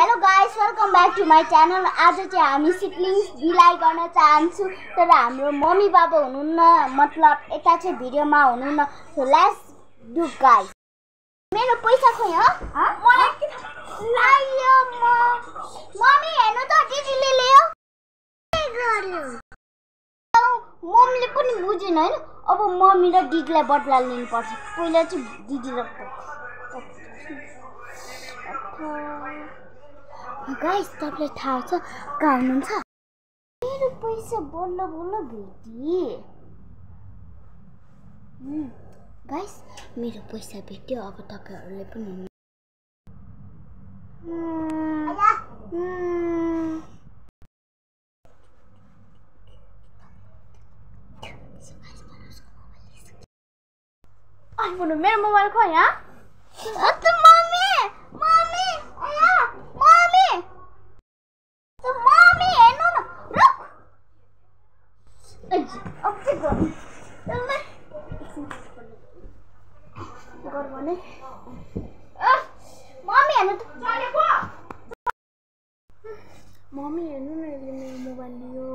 Hello guys, welcome back to my channel. आज चाहिँ हामी सिब्लिङ्स बिलाइ गर्न चाहन्छु, तर हाम्रो मम्मी बाबा हुनुहुन्न, मतलब यता चाहिँ भिडियोमा हुनुहुन्न। So let's do guys. मेरो पैसा खोइ मलाई के थाहा लाग्यो। मम्मी हेर्नु त, दिदीले ल्यायो गर्यो। मम्मीले पनि बुझेन हैन। अब मम्मी र दिदीलाई बदला लिनुपर्छ। पहिला चाहिँ दिदी र गाइस, तपाईलाई थाहा छ कहाँ हुनुहुन्छ? मेरो पैसा बल्ल बल्ल भेटिए। गाइस, मेरो पैसा भेट्यो। अब तपाईहरुले पनि आइफोन मेरो मोबाइल खो यहाँ। मम्मी हेर्नु न, यसले मेरो मोबाइल लियो।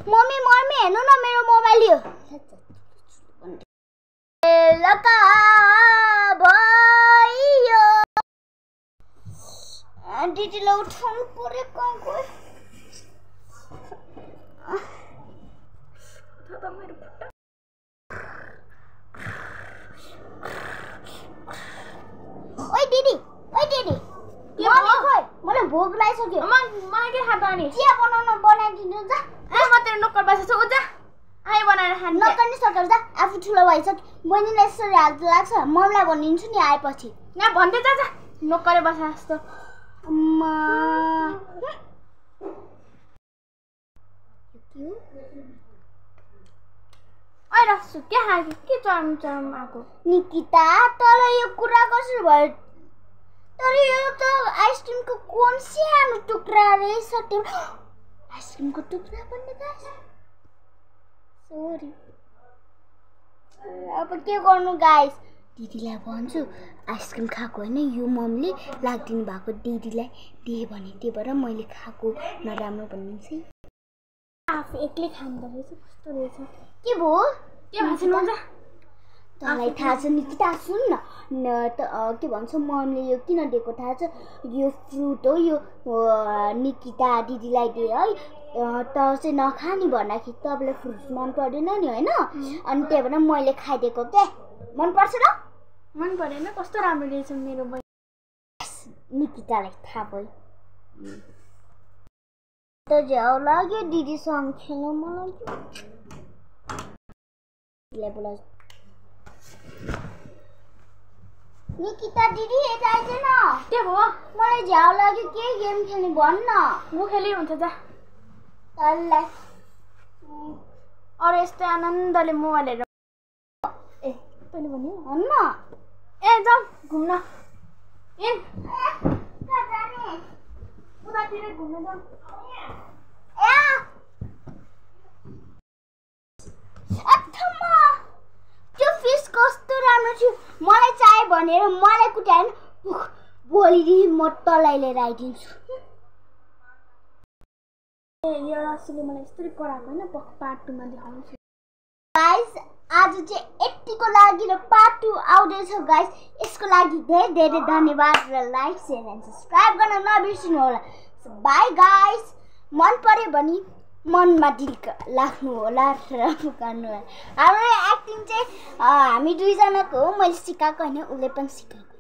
मम्मी हेर्नु न, मेरो मोबाइल लियो। लका भयो। दिदीलाई उठाउनु पर्यो। कहाँ गयो? ओइ दिदी, मम्मी खोइ, मलाई भोक लागिसक्यो। मलाई के खाता नि? चिया बनाउन बनाइदिनु जा। म तेरो नोकर बसेछु, उ जा आइ बनाएर खानु। नोकर नि सकर जा, आफू ठुलो भइसक्यो। बहिनीलाई यसरी हात लाग्छ, मम्मीलाई भनिदिन्छु नि आएपछि। यहाँ भन्दै जा, नोकरै बसे जस्तो। अम्मा ओइ रसु, के खायो? के चरम आएको? निकिता, तर यो कुरा कसरी भयो? तर यो त आइसक्रिमको कोन सानो टुक्रा रहेछ। त्यो आइसक्रिमको टुक्रा पनि गाइस। सरी। अब के गर्नु गाइस? दिदीलाई भन्छु आइसक्रिम खाएको होइन, यो मम्मीले लाग्दिनु भएको दिदीलाई दिए भने त्यही भएर मैले खाएको नराम्रो भनिदिन्छु है। आफू एक्लै खाँदो रहेछ, कस्तो रहेछ? के भयो? के भन्छ न? तँलाई थाहा छ निकिता, सुन न के भन्छ मम्मीले यो किन दिएको थाहा छ? यो फ्रुट हो, यो निकिता दिदीलाई दिए है। त चाहिँ नखाने भन्दाखेरि तपाईँलाई फ्रुट्स मन पर्दैन नि होइन, अनि त्यही भएर मैले खाइदिएको। के मन पर्छ र? मन परेन? कस्तो राम्रो रहेछ मेरो बहिनी। निकितालाई थाहा भयो त। झ्याउ लाग्यो दिदीसँग खेल्नु मलाई। बोला निकिता दिदी, यता आइज न। के भयो? मलाई झ्याउ लाग्यो, के गेम खेल्ने भन्न। म खेली हुन्छ जा। तल्लाई अरू यस्तै आनन्दले मोबाइल हेरेर। ए तैँले भन्यो भन्न। ए जाऊ घुम्न। ए कहाँ जाने? उतातिर घुम्न जाऊ। त्यो फिस कस्तो राम्रो थियो। मलाई चाहियो भनेर मलाई कुटाएन। भोलिदेखि म तँलाई लिएर आइदिन्छु। ए यो रसुले मलाई यस्तरी कराएको होइन, पार्ट 2 मा देखाउँछु। गाइस, आज चाहिँ यतिको लागि र पार्ट 2 आउँदैछ गाइस। यसको लागि धेरै धेरै धन्यवाद र लाइक शेयर एन्ड सब्स्क्राइब गर्न नबिर्सिनु होला। By guys. मन पर्यो भने मनमा दिल लाग्नु होला र गर्नु होला। हाम्रो एक्टिङ चाहिँ हामी दुईजनाको हो, मैले सिकाएको होइन, उसले पनि सिकाएको।